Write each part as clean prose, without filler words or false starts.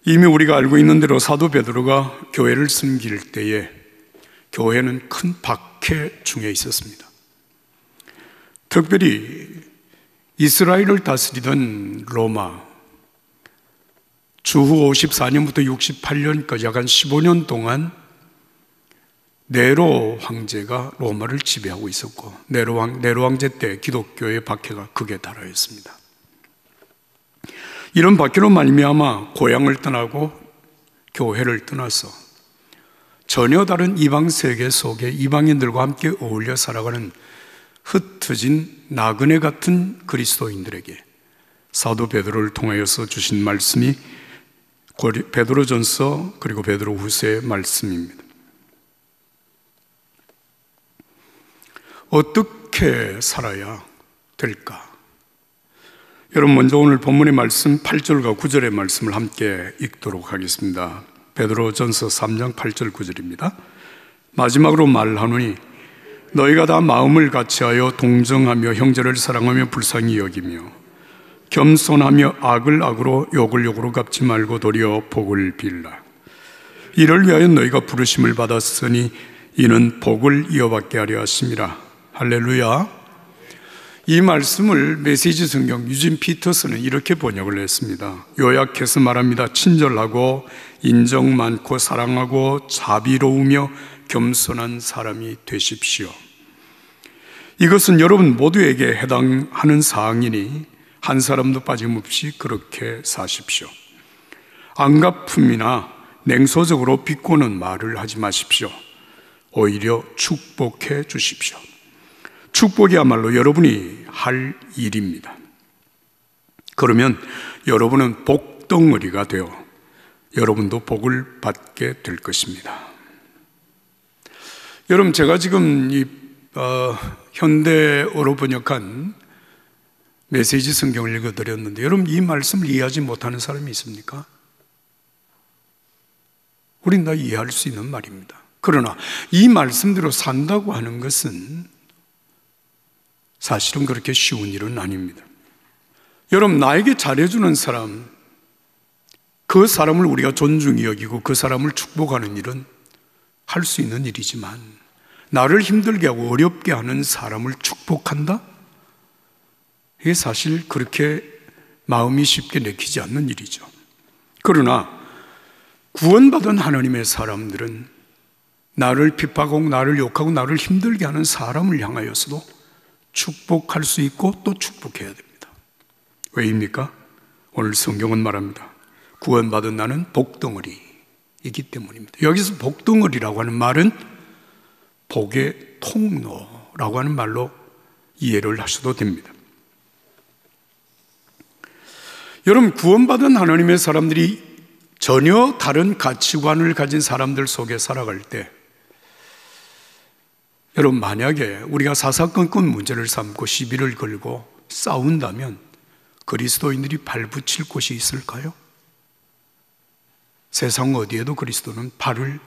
이미 우리가 알고 있는 대로 사도 베드로가 교회를 섬길 때에 교회는 큰 박해 중에 있었습니다. 특별히 이스라엘을 다스리던 로마, 주후 54년부터 68년까지 약 한 15년 동안 네로 황제가 로마를 지배하고 있었고, 네로 황제 때 기독교의 박해가 극에 달하였습니다. 이런 박해로 말미암아 고향을 떠나고 교회를 떠나서 전혀 다른 이방 세계 속에 이방인들과 함께 어울려 살아가는 흩어진 나그네 같은 그리스도인들에게 사도 베드로를 통하여서 주신 말씀이 베드로전서 그리고 베드로후서의 말씀입니다. 어떻게 살아야 될까? 여러분, 먼저 오늘 본문의 말씀 8절과 9절의 말씀을 함께 읽도록 하겠습니다. 베드로전서 3장 8절 9절입니다. 마지막으로 말하노니 너희가 다 마음을 같이하여 동정하며 형제를 사랑하며 불쌍히 여기며 겸손하며 악을 악으로 욕을 욕으로 갚지 말고 도리어 복을 빌라. 이를 위하여 너희가 부르심을 받았으니 이는 복을 이어받게 하려 하심이라. 할렐루야. 이 말씀을 메시지 성경 유진 피터슨은 이렇게 번역을 했습니다. 요약해서 말합니다. 친절하고 인정 많고 사랑하고 자비로우며 겸손한 사람이 되십시오. 이것은 여러분 모두에게 해당하는 사항이니 한 사람도 빠짐없이 그렇게 사십시오. 안갚음이나 냉소적으로 비꼬는 말을 하지 마십시오. 오히려 축복해 주십시오. 축복이야말로 여러분이 할 일입니다. 그러면 여러분은 복덩어리가 되어 여러분도 복을 받게 될 것입니다. 여러분, 제가 지금 현대어로 번역한 메시지 성경을 읽어드렸는데 여러분, 이 말씀을 이해하지 못하는 사람이 있습니까? 우린 다 이해할 수 있는 말입니다. 그러나 이 말씀대로 산다고 하는 것은 사실은 그렇게 쉬운 일은 아닙니다. 여러분, 나에게 잘해주는 사람, 그 사람을 우리가 존중히 여기고 그 사람을 축복하는 일은 할 수 있는 일이지만 나를 힘들게 하고 어렵게 하는 사람을 축복한다? 이게 사실 그렇게 마음이 쉽게 내키지 않는 일이죠. 그러나 구원받은 하나님의 사람들은 나를 핍박하고 나를 욕하고 나를 힘들게 하는 사람을 향하여서도 축복할 수 있고 또 축복해야 됩니다. 왜입니까? 오늘 성경은 말합니다. 구원받은 나는 복덩어리이기 때문입니다. 여기서 복덩어리라고 하는 말은 복의 통로라고 하는 말로 이해를 하셔도 됩니다. 여러분, 구원받은 하나님의 사람들이 전혀 다른 가치관을 가진 사람들 속에 살아갈 때, 여러분, 만약에 우리가 사사건건 문제를 삼고 시비를 걸고 싸운다면 그리스도인들이 발붙일 곳이 있을까요? 세상 어디에도 그리스도인은 발을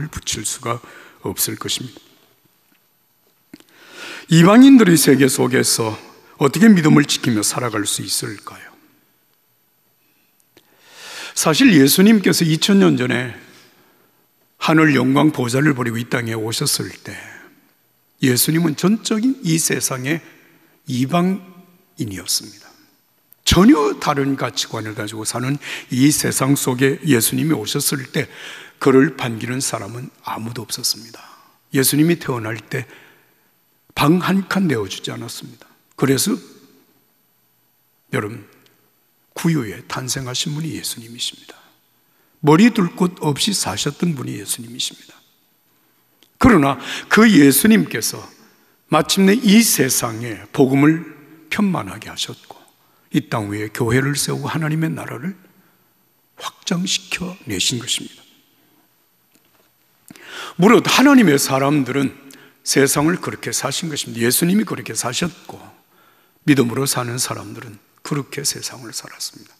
붙일 수가 없을 것입니다. 이방인들의 세계 속에서 어떻게 믿음을 지키며 살아갈 수 있을까요? 사실 예수님께서 2000년 전에 하늘 영광 보좌를 버리고 이 땅에 오셨을 때 예수님은 전적인 이 세상의 이방인이었습니다. 전혀 다른 가치관을 가지고 사는 이 세상 속에 예수님이 오셨을 때 그를 반기는 사람은 아무도 없었습니다. 예수님이 태어날 때 방 한 칸 내어주지 않았습니다. 그래서 여러분, 구유에 탄생하신 분이 예수님이십니다. 머리 둘 곳 없이 사셨던 분이 예수님이십니다. 그러나 그 예수님께서 마침내 이 세상에 복음을 편만하게 하셨고 이 땅 위에 교회를 세우고 하나님의 나라를 확장시켜 내신 것입니다. 무릇 하나님의 사람들은 세상을 그렇게 사신 것입니다. 예수님이 그렇게 사셨고 믿음으로 사는 사람들은 그렇게 세상을 살았습니다.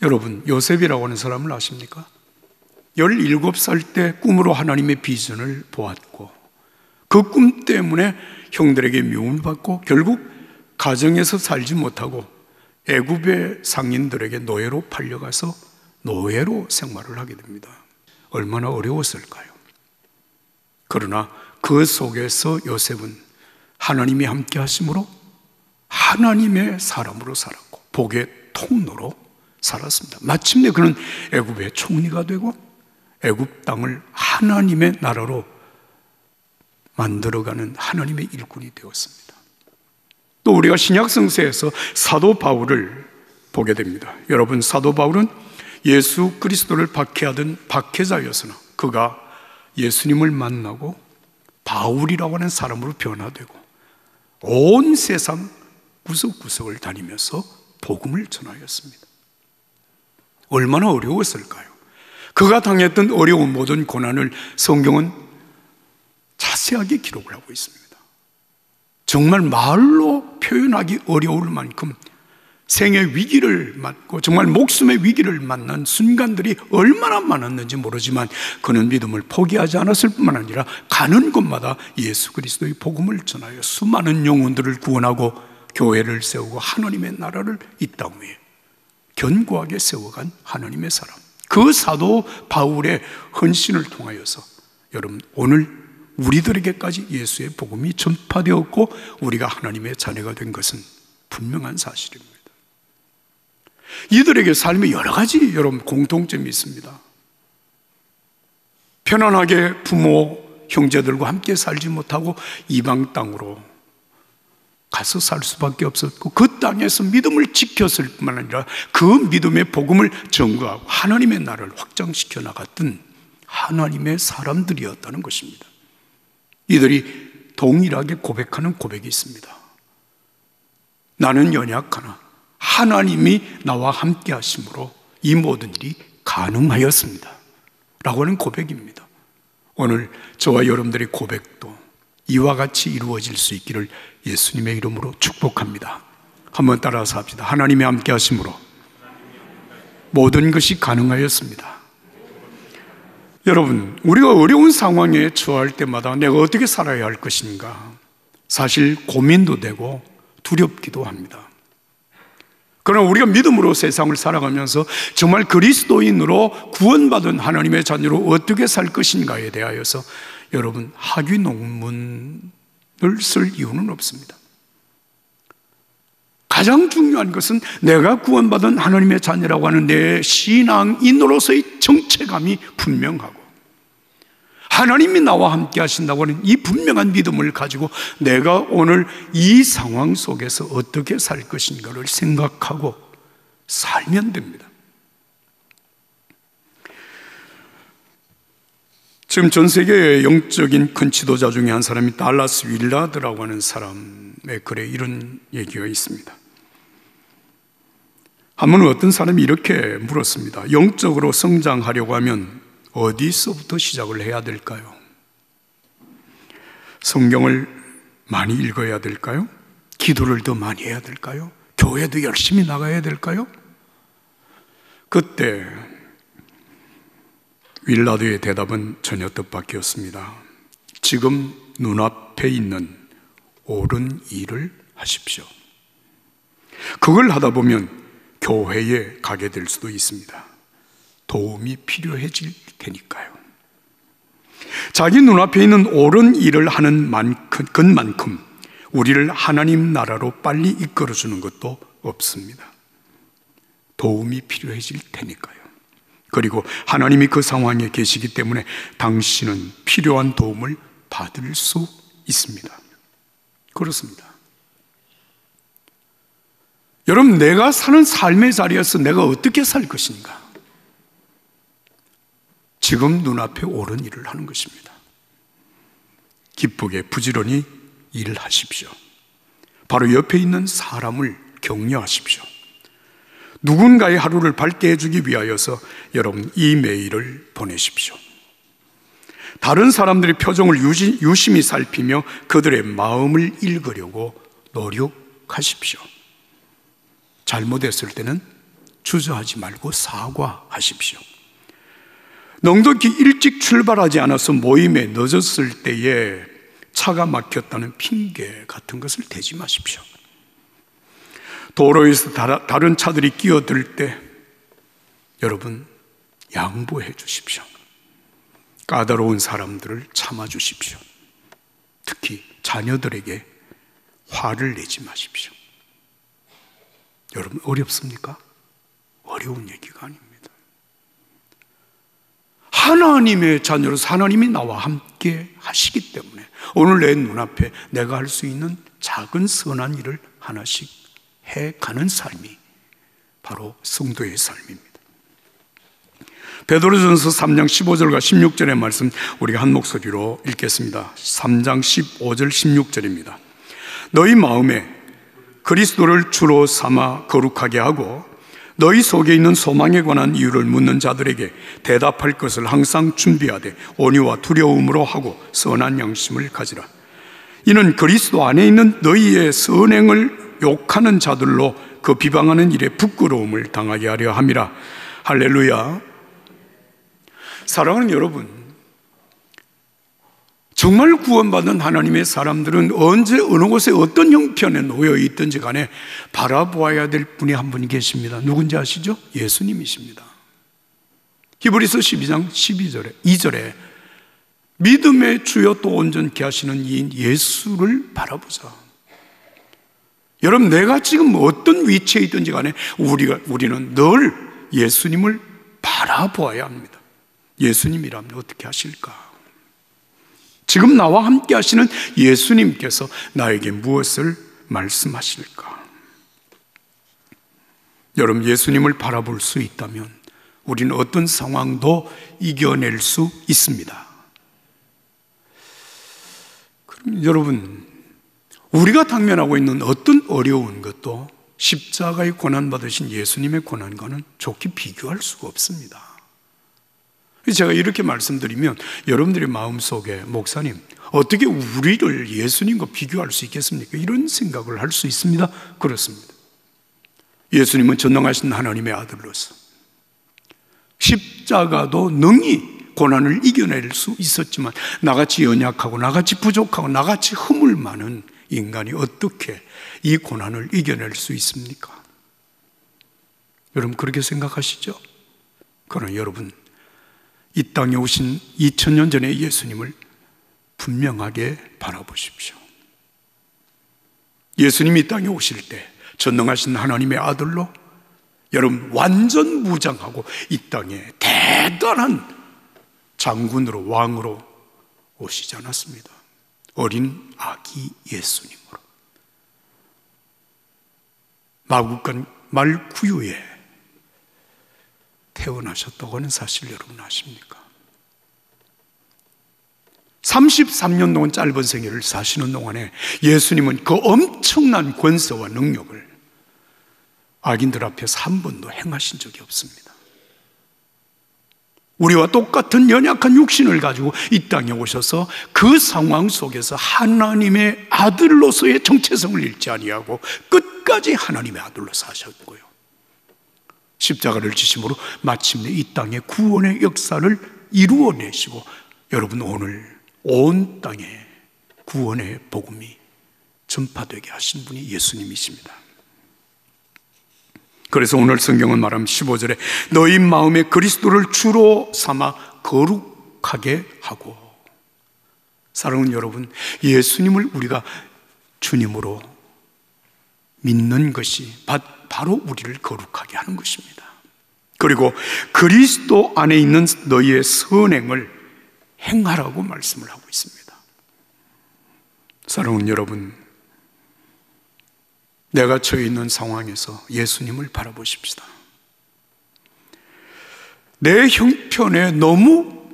여러분, 요셉이라고 하는 사람을 아십니까? 17살 때 꿈으로 하나님의 비전을 보았고 그 꿈 때문에 형들에게 미움을 받고 결국 가정에서 살지 못하고 애굽의 상인들에게 노예로 팔려가서 노예로 생활을 하게 됩니다. 얼마나 어려웠을까요? 그러나 그 속에서 요셉은 하나님이 함께 하심으로 하나님의 사람으로 살았고 복의 통로로 살았습니다. 마침내 그는 애굽의 총리가 되고 애굽 땅을 하나님의 나라로 만들어가는 하나님의 일꾼이 되었습니다. 또 우리가 신약 성서에서 사도 바울을 보게 됩니다. 여러분, 사도 바울은 예수 그리스도를 박해하던 박해자였으나 그가 예수님을 만나고 바울이라고 하는 사람으로 변화되고 온 세상 구석구석을 다니면서 복음을 전하였습니다. 얼마나 어려웠을까요? 그가 당했던 어려운 모든 고난을 성경은 자세하게 기록을 하고 있습니다. 정말 말로 표현하기 어려울 만큼 생의 위기를 맞고 정말 목숨의 위기를 만난 순간들이 얼마나 많았는지 모르지만 그는 믿음을 포기하지 않았을 뿐만 아니라 가는 곳마다 예수 그리스도의 복음을 전하여 수많은 영혼들을 구원하고 교회를 세우고 하나님의 나라를 이 땅 위에 견고하게 세워간 하나님의 사람, 그 사도 바울의 헌신을 통하여서 여러분, 오늘 우리들에게까지 예수의 복음이 전파되었고 우리가 하나님의 자녀가 된 것은 분명한 사실입니다. 이들에게 삶에 여러 가지 여러분 공통점이 있습니다. 편안하게 부모, 형제들과 함께 살지 못하고 이방 땅으로 가서 살 수밖에 없었고 그 땅에서 믿음을 지켰을 뿐만 아니라 그 믿음의 복음을 전거하고 하나님의 나라를 확장시켜 나갔던 하나님의 사람들이었다는 것입니다. 이들이 동일하게 고백하는 고백이 있습니다. 나는 연약하나 하나님이 나와 함께 하심으로 이 모든 일이 가능하였습니다 라고 하는 고백입니다. 오늘 저와 여러분들의 고백도 이와 같이 이루어질 수 있기를 예수님의 이름으로 축복합니다. 한번 따라서 합시다. 하나님이 함께 하심으로 모든 것이 가능하였습니다. 여러분, 우리가 어려운 상황에 처할 때마다 내가 어떻게 살아야 할 것인가 사실 고민도 되고 두렵기도 합니다. 그러나 우리가 믿음으로 세상을 살아가면서 정말 그리스도인으로 구원받은 하나님의 자녀로 어떻게 살 것인가에 대하여서 여러분 학위 논문을 쓸 이유는 없습니다. 가장 중요한 것은 내가 구원받은 하나님의 자녀라고 하는 내 신앙인으로서의 정체감이 분명하고 하나님이 나와 함께 하신다고 하는 이 분명한 믿음을 가지고 내가 오늘 이 상황 속에서 어떻게 살 것인가를 생각하고 살면 됩니다. 지금 전 세계의 영적인 큰 지도자 중에 한 사람이 달라스 윌라드라고 하는 사람의 글에 이런 얘기가 있습니다. 한 번은 어떤 사람이 이렇게 물었습니다. 영적으로 성장하려고 하면 어디서부터 시작을 해야 될까요? 성경을 많이 읽어야 될까요? 기도를 더 많이 해야 될까요? 교회도 열심히 나가야 될까요? 그때 윌라드의 대답은 전혀 뜻밖이었습니다. 지금 눈앞에 있는 옳은 일을 하십시오. 그걸 하다 보면 교회에 가게 될 수도 있습니다. 도움이 필요해질 테니까요. 자기 눈앞에 있는 옳은 일을 하는 것만큼 우리를 하나님 나라로 빨리 이끌어주는 것도 없습니다. 도움이 필요해질 테니까요. 그리고 하나님이 그 상황에 계시기 때문에 당신은 필요한 도움을 받을 수 있습니다. 그렇습니다. 여러분, 내가 사는 삶의 자리에서 내가 어떻게 살 것인가? 지금 눈앞에 옳은 일을 하는 것입니다. 기쁘게 부지런히 일을 하십시오. 바로 옆에 있는 사람을 격려하십시오. 누군가의 하루를 밝게 해주기 위하여서 여러분 이 메일을 보내십시오. 다른 사람들의 표정을 유심히 살피며 그들의 마음을 읽으려고 노력하십시오. 잘못했을 때는 주저하지 말고 사과하십시오. 넉넉히 일찍 출발하지 않아서 모임에 늦었을 때에 차가 막혔다는 핑계 같은 것을 대지 마십시오. 도로에서 다른 차들이 끼어들 때 여러분 양보해 주십시오. 까다로운 사람들을 참아 주십시오. 특히 자녀들에게 화를 내지 마십시오. 여러분 어렵습니까? 어려운 얘기가 아닙니다. 하나님의 자녀로서 하나님이 나와 함께 하시기 때문에 오늘 내 눈앞에 내가 할 수 있는 작은 선한 일을 하나씩 해가는 삶이 바로 성도의 삶입니다. 베드로전서 3장 15절과 16절의 말씀 우리가 한 목소리로 읽겠습니다. 3장 15절 16절입니다. 너희 마음에 그리스도를 주로 삼아 거룩하게 하고 너희 속에 있는 소망에 관한 이유를 묻는 자들에게 대답할 것을 항상 준비하되 온유와 두려움으로 하고 선한 양심을 가지라. 이는 그리스도 안에 있는 너희의 선행을 욕하는 자들로 그 비방하는 일에 부끄러움을 당하게 하려 함이라. 할렐루야. 사랑하는 여러분, 정말 구원받은 하나님의 사람들은 언제 어느 곳에 어떤 형편에 놓여 있든지 간에 바라보아야 될 분이 한 분이 계십니다. 누군지 아시죠? 예수님이십니다. 히브리서 12장 2절에 믿음의 주여 또 온전케 하시는 이인 예수를 바라보자. 여러분, 내가 지금 어떤 위치에 있든지 간에 우리는 늘 예수님을 바라보아야 합니다. 예수님이라면 어떻게 하실까? 지금 나와 함께 하시는 예수님께서 나에게 무엇을 말씀하실까? 여러분, 예수님을 바라볼 수 있다면 우리는 어떤 상황도 이겨낼 수 있습니다. 그럼 여러분, 우리가 당면하고 있는 어떤 어려운 것도 십자가의 고난받으신 예수님의 고난과는 좋게 비교할 수가 없습니다. 제가 이렇게 말씀드리면 여러분들의 마음속에 목사님, 어떻게 우리를 예수님과 비교할 수 있겠습니까? 이런 생각을 할 수 있습니다. 그렇습니다. 예수님은 전능하신 하나님의 아들로서 십자가도 능히 고난을 이겨낼 수 있었지만 나같이 연약하고 나같이 부족하고 나같이 허물 많은 인간이 어떻게 이 고난을 이겨낼 수 있습니까? 여러분 그렇게 생각하시죠? 그러나 여러분, 이 땅에 오신 2000년 전의 예수님을 분명하게 바라보십시오. 예수님이 이 땅에 오실 때 전능하신 하나님의 아들로 여러분 완전 무장하고 이 땅에 대단한 장군으로 왕으로 오시지 않았습니다. 어린 아기 예수님으로 마구간 말구유에 태어나셨다고 하는 사실 여러분 아십니까? 33년 동안 짧은 생애를 사시는 동안에 예수님은 그 엄청난 권세와 능력을 악인들 앞에서 한 번도 행하신 적이 없습니다. 우리와 똑같은 연약한 육신을 가지고 이 땅에 오셔서 그 상황 속에서 하나님의 아들로서의 정체성을 잃지 아니하고 끝까지 하나님의 아들로 사셨고요, 십자가를 지심으로 마침내 이 땅의 구원의 역사를 이루어내시고 여러분 오늘 온 땅에 구원의 복음이 전파되게 하신 분이 예수님이십니다. 그래서 오늘 성경은 말하면 15절에 너희 마음에 그리스도를 주로 삼아 거룩하게 하고, 사랑하는 여러분, 예수님을 우리가 주님으로 믿는 것이 바로 우리를 거룩하게 하는 것입니다. 그리고 그리스도 안에 있는 너희의 선행을 행하라고 말씀을 하고 있습니다. 사랑하는 여러분, 내가 처해 있는 상황에서 예수님을 바라보십시다. 내 형편에 너무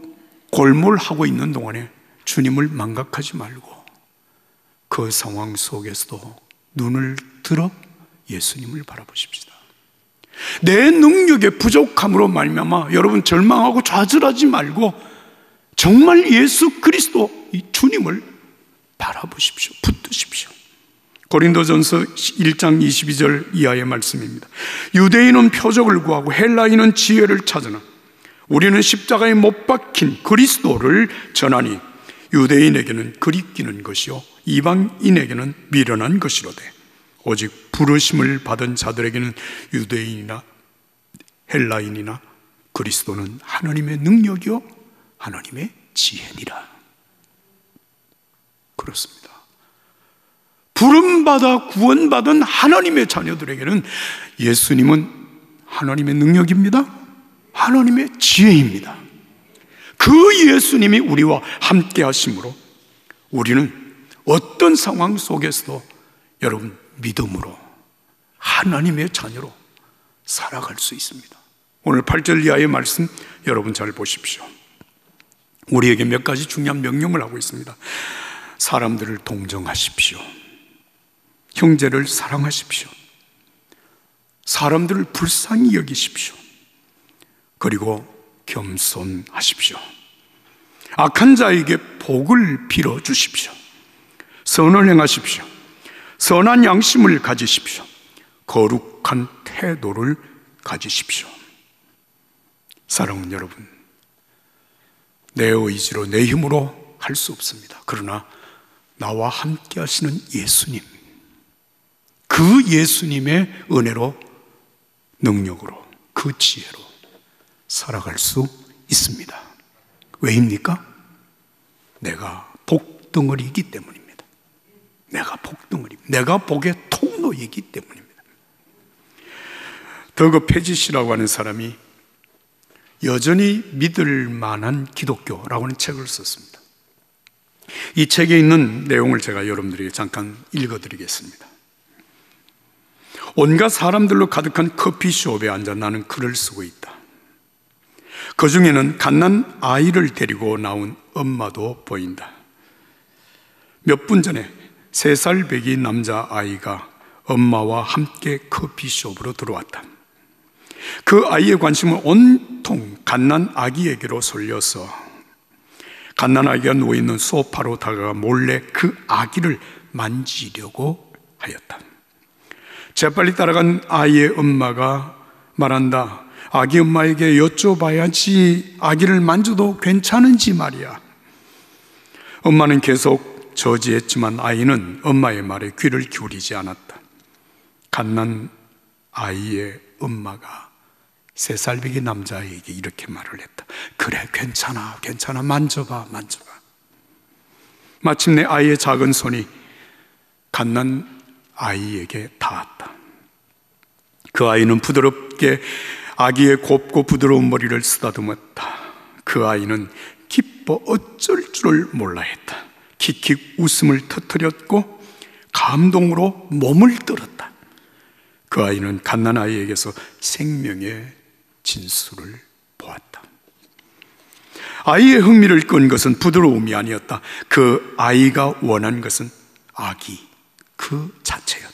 골몰하고 있는 동안에 주님을 망각하지 말고 그 상황 속에서도 눈을 들어 예수님을 바라보십시다. 내 능력의 부족함으로 말미암아 여러분 절망하고 좌절하지 말고 정말 예수 그리스도 이 주님을 바라보십시오. 붙드십시오. 고린도전서 1장 22절 이하의 말씀입니다. 유대인은 표적을 구하고 헬라인은 지혜를 찾으나 우리는 십자가에 못 박힌 그리스도를 전하니 유대인에게는 그리끼는 것이요 이방인에게는 미련한 것이로되 오직 부르심을 받은 자들에게는 유대인이나 헬라인이나 그리스도는 하나님의 능력이요 하나님의 지혜니라. 그렇습니다. 부름받아 구원받은 하나님의 자녀들에게는 예수님은 하나님의 능력입니다. 하나님의 지혜입니다. 그 예수님이 우리와 함께 하심으로 우리는 어떤 상황 속에서도 여러분 믿음으로 하나님의 자녀로 살아갈 수 있습니다. 오늘 8절 이하의 말씀 여러분 잘 보십시오. 우리에게 몇 가지 중요한 명령을 하고 있습니다. 사람들을 동정하십시오. 형제를 사랑하십시오. 사람들을 불쌍히 여기십시오. 그리고 겸손하십시오. 악한 자에게 복을 빌어 주십시오. 선을 행하십시오. 선한 양심을 가지십시오. 거룩한 태도를 가지십시오. 사랑하는 여러분, 내 의지로 내 힘으로 할 수 없습니다. 그러나 나와 함께 하시는 예수님, 그 예수님의 은혜로, 능력으로, 그 지혜로 살아갈 수 있습니다. 왜입니까? 내가 복덩어리이기 때문입니다. 내가 복덩어리입니다. 내가 복의 통로이기 때문입니다. 더그 페지시라고 하는 사람이 여전히 믿을 만한 기독교라고 하는 책을 썼습니다. 이 책에 있는 내용을 제가 여러분들에게 잠깐 읽어드리겠습니다. 온갖 사람들로 가득한 커피숍에 앉아 나는 글을 쓰고 있다. 그 중에는 갓난 아이를 데리고 나온 엄마도 보인다. 몇 분 전에 3살 배기 남자아이가 엄마와 함께 커피숍으로 들어왔다. 그 아이의 관심은 온통 갓난 아기에게로 쏠려서 갓난 아기가 누워있는 소파로 다가가 몰래 그 아기를 만지려고 하였다. 재빨리 따라간 아이의 엄마가 말한다. 아기 엄마에게 여쭤봐야지 아기를 만져도 괜찮은지 말이야. 엄마는 계속 저지했지만 아이는 엄마의 말에 귀를 기울이지 않았다. 갓난 아이의 엄마가 3살 배기 남자에게 이렇게 말을 했다. 그래, 괜찮아, 괜찮아, 만져봐, 만져봐. 마침내 아이의 작은 손이 갓난 아이에게 닿았다. 그 아이는 부드럽게 아기의 곱고 부드러운 머리를 쓰다듬었다. 그 아이는 기뻐 어쩔 줄을 몰라 했다. 킥킥 웃음을 터뜨렸고 감동으로 몸을 떨었다. 그 아이는 갓난 아이에게서 생명의 진수를 보았다. 아이의 흥미를 끈 것은 부드러움이 아니었다. 그 아이가 원한 것은 아기 그 자체였다.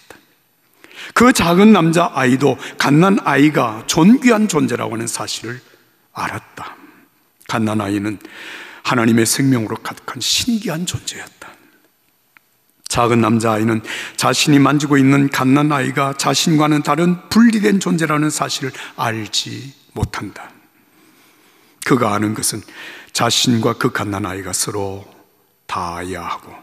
그 작은 남자 아이도 갓난 아이가 존귀한 존재라고 하는 사실을 알았다. 갓난 아이는 하나님의 생명으로 가득한 신기한 존재였다. 작은 남자아이는 자신이 만지고 있는 갓난 아이가 자신과는 다른 분리된 존재라는 사실을 알지 못한다. 그가 아는 것은 자신과 그 갓난 아이가 서로 닿아야 하고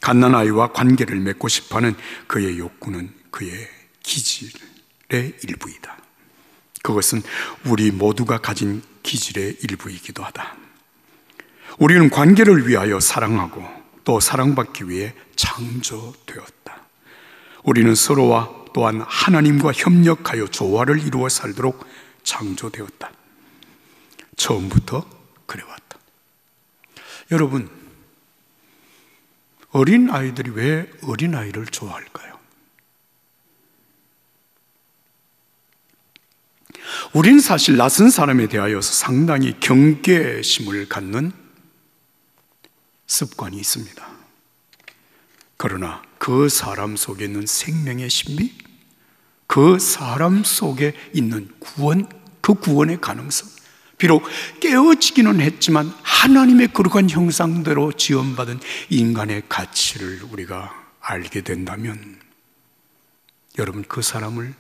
갓난 아이와 관계를 맺고 싶어하는 그의 욕구는 그의 기질의 일부이다. 그것은 우리 모두가 가진 기질의 일부이기도 하다. 우리는 관계를 위하여 사랑하고 또 사랑받기 위해 창조되었다. 우리는 서로와 또한 하나님과 협력하여 조화를 이루어 살도록 창조되었다. 처음부터 그래왔다. 여러분, 어린 아이들이 왜 어린 아이를 좋아할까요? 우린 사실 낯선 사람에 대하여서 상당히 경계심을 갖는 습관이 있습니다. 그러나 그 사람 속에 있는 생명의 신비, 그 사람 속에 있는 구원, 그 구원의 가능성, 비록 깨어지기는 했지만 하나님의 거룩한 형상대로 지원받은 인간의 가치를 우리가 알게 된다면 여러분, 그 사람을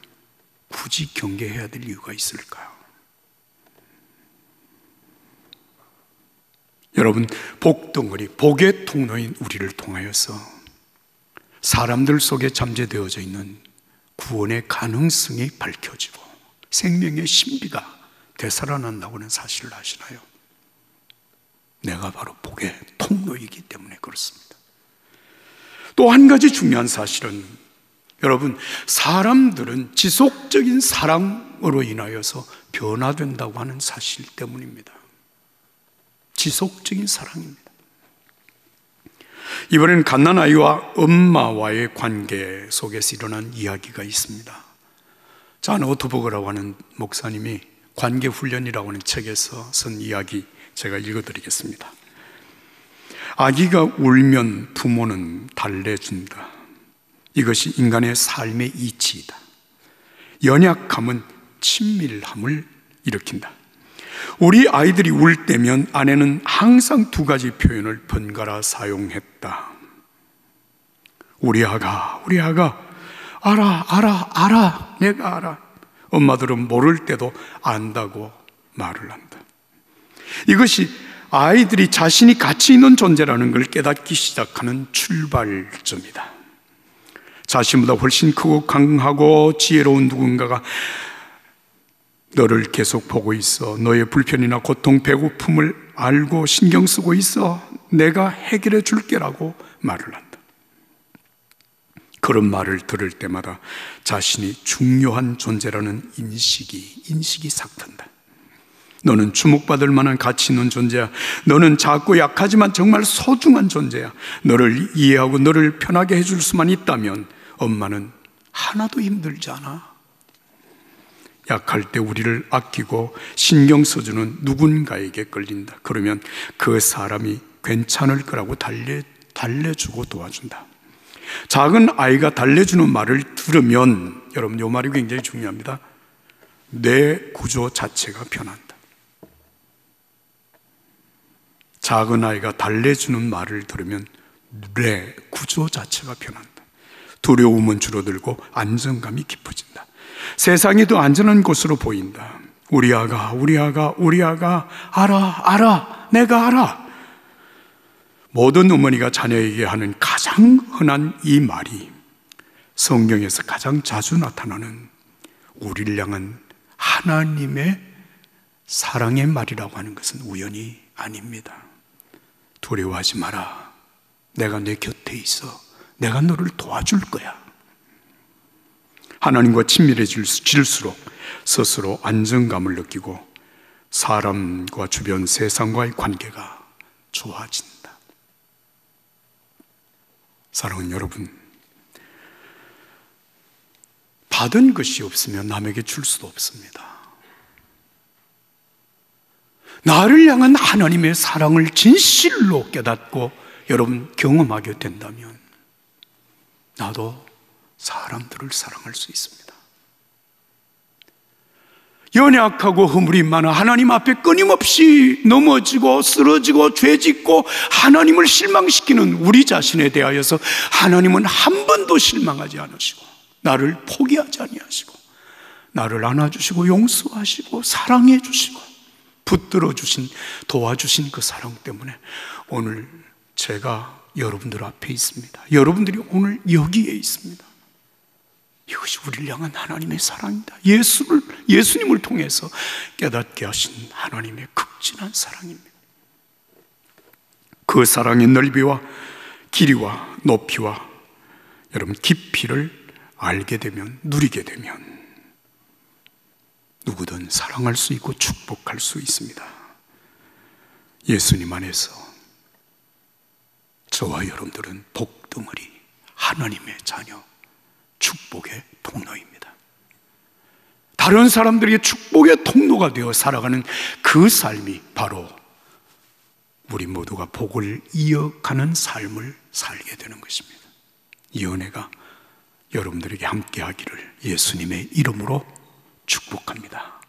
굳이 경계해야 될 이유가 있을까요? 여러분, 복덩어리, 복의 통로인 우리를 통하여서 사람들 속에 잠재되어져 있는 구원의 가능성이 밝혀지고 생명의 신비가 되살아난다고 하는 사실을 아시나요? 내가 바로 복의 통로이기 때문에 그렇습니다. 또 한 가지 중요한 사실은, 여러분, 사람들은 지속적인 사랑으로 인하여서 변화된다고 하는 사실 때문입니다. 지속적인 사랑입니다. 이번엔 갓난아이와 엄마와의 관계 속에서 일어난 이야기가 있습니다. 잔 오토버그라고 하는 목사님이 관계훈련이라고 하는 책에서 쓴 이야기 제가 읽어드리겠습니다. 아기가 울면 부모는 달래준다. 이것이 인간의 삶의 이치이다. 연약함은 친밀함을 일으킨다. 우리 아이들이 울 때면 아내는 항상 두 가지 표현을 번갈아 사용했다. 우리 아가, 알아, 내가 알아. 엄마들은 모를 때도 안다고 말을 한다. 이것이 아이들이 자신이 가치 있는 존재라는 걸 깨닫기 시작하는 출발점이다. 자신보다 훨씬 크고 강하고 지혜로운 누군가가 너를 계속 보고 있어. 너의 불편이나 고통, 배고픔을 알고 신경 쓰고 있어. 내가 해결해 줄게라고 말을 한다. 그런 말을 들을 때마다 자신이 중요한 존재라는 인식이 삭튼다. 너는 주목받을 만한 가치 있는 존재야. 너는 작고 약하지만 정말 소중한 존재야. 너를 이해하고 너를 편하게 해줄 수만 있다면 엄마는 하나도 힘들지 않아. 약할 때 우리를 아끼고 신경 써주는 누군가에게 끌린다. 그러면 그 사람이 괜찮을 거라고 달래주고 도와준다. 작은 아이가 달래주는 말을 들으면, 여러분, 이 말이 굉장히 중요합니다. 뇌 구조 자체가 변한다. 작은 아이가 달래주는 말을 들으면 뇌 구조 자체가 변한다. 두려움은 줄어들고 안정감이 깊어진다. 세상이 더 안전한 곳으로 보인다. 우리 아가, 알아, 내가 알아. 모든 어머니가 자녀에게 하는 가장 흔한 이 말이 성경에서 가장 자주 나타나는 우리를 향한 하나님의 사랑의 말이라고 하는 것은 우연이 아닙니다. 두려워하지 마라. 내가 내 곁에 있어. 내가 너를 도와줄 거야. 하나님과 친밀해질수록 스스로 안정감을 느끼고 사람과 주변 세상과의 관계가 좋아진다. 사랑하는 여러분, 받은 것이 없으면 남에게 줄 수도 없습니다. 나를 향한 하나님의 사랑을 진실로 깨닫고 여러분 경험하게 된다면 나도 사람들을 사랑할 수 있습니다. 연약하고 허물이 많아 하나님 앞에 끊임없이 넘어지고 쓰러지고 죄짓고 하나님을 실망시키는 우리 자신에 대하여서 하나님은 한 번도 실망하지 않으시고 나를 포기하지 아니하시고 나를 안아주시고 용서하시고 사랑해 주시고 붙들어 주신, 도와주신 그 사랑 때문에 오늘 제가 여러분들 앞에 있습니다. 여러분들이 오늘 여기에 있습니다. 이것이 우리를 향한 하나님의 사랑입니다. 예수님을 통해서 깨닫게 하신 하나님의 극진한 사랑입니다. 그 사랑의 넓이와 길이와 높이와 여러분 깊이를 알게 되면, 누리게 되면 누구든 사랑할 수 있고 축복할 수 있습니다. 예수님 안에서 저와 여러분들은 복덩어리, 하나님의 자녀, 축복의 통로입니다. 다른 사람들에게 축복의 통로가 되어 살아가는 그 삶이 바로 우리 모두가 복을 이어가는 삶을 살게 되는 것입니다. 이 은혜가 여러분들에게 함께 하기를 예수님의 이름으로 축복합니다.